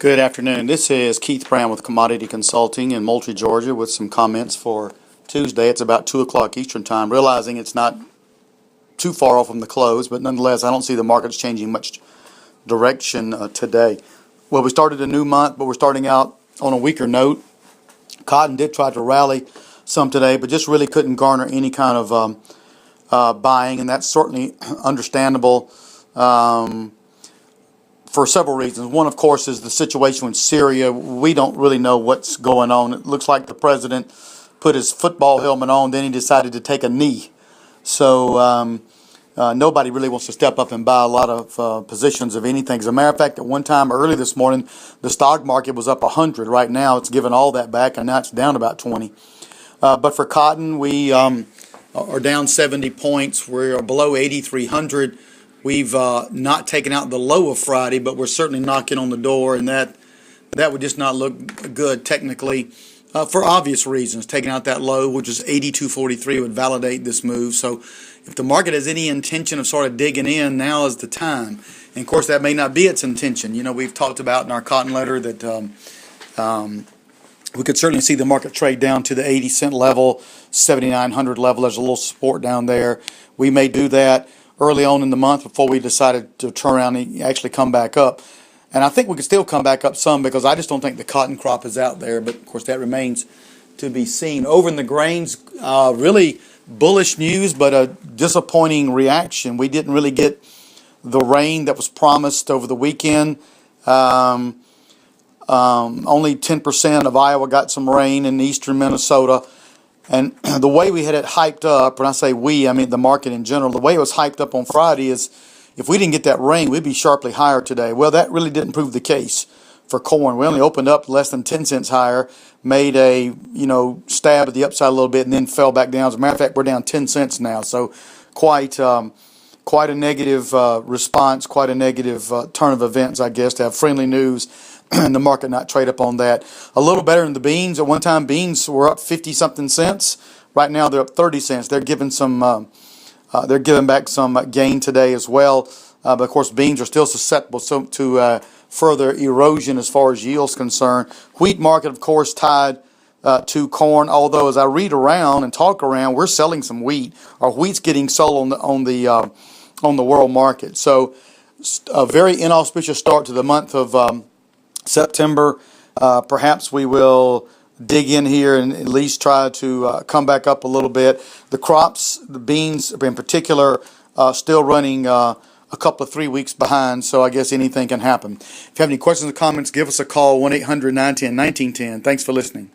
Good afternoon. This is Keith Brown with Commodity Consulting in Moultrie, Georgia, with some comments for Tuesday. It's about 2 o'clock Eastern Time, realizing it's not too far off from the close, but nonetheless, I don't see the markets changing much direction today. Well, we started a new month, but we're starting out on a weaker note. Cotton did try to rally some today, but just really couldn't garner any kind of buying, and that's certainly understandable. For several reasons. One, of course, is the situation with Syria. We don't really know what's going on. It looks like the president put his football helmet on, then he decided to take a knee. So nobody really wants to step up and buy a lot of positions of anything. As a matter of fact, at one time early this morning, the stock market was up 100. Right now, it's given all that back, and now it's down about 20. But for cotton, we are down 70 points. We're below 8,300. We've not taken out the low of Friday, but we're certainly knocking on the door, and that would just not look good technically for obvious reasons. Taking out that low, which is 82.43, would validate this move. So if the market has any intention of sort of digging in, now is the time. And, of course, that may not be its intention. You know, we've talked about in our cotton letter that we could certainly see the market trade down to the 80-cent level, 7,900 level. There's a little support down there. We may do that early on in the month before we decided to turn around and actually come back up. And I think we can still come back up some because I just don't think the cotton crop is out there. But, of course, that remains to be seen. Over in the grains, really bullish news, but a disappointing reaction. We didn't really get the rain that was promised over the weekend. Only 10% of Iowa got some rain in eastern Minnesota. And the way we had it hyped up, when I say we, I mean the market in general, the way it was hyped up on Friday is if we didn't get that rain, we'd be sharply higher today. Well, that really didn't prove the case for corn. We only opened up less than 10 cents higher, made a stab at the upside a little bit, and then fell back down. As a matter of fact, we're down 10 cents now. So quite a negative response, quite a negative turn of events, I guess, to have friendly news and the market not trade up on that. A little better in the beans. At one time, beans were up 50-something cents. Right now, they're up 30 cents. They're giving back some gain today as well. But of course, beans are still susceptible to further erosion as far as yields concerned. Wheat market, of course, tied to corn. Although, as I read around and talk around, we're selling some wheat. Our wheat's getting sold on the world market. So, a very inauspicious start to the month of September. Perhaps we will dig in here and at least try to come back up a little bit. The crops, the beans in particular, still running a couple of 3 weeks behind, so I guess anything can happen. If you have any questions or comments, give us a call, 1-800-910-1910. Thanks for listening.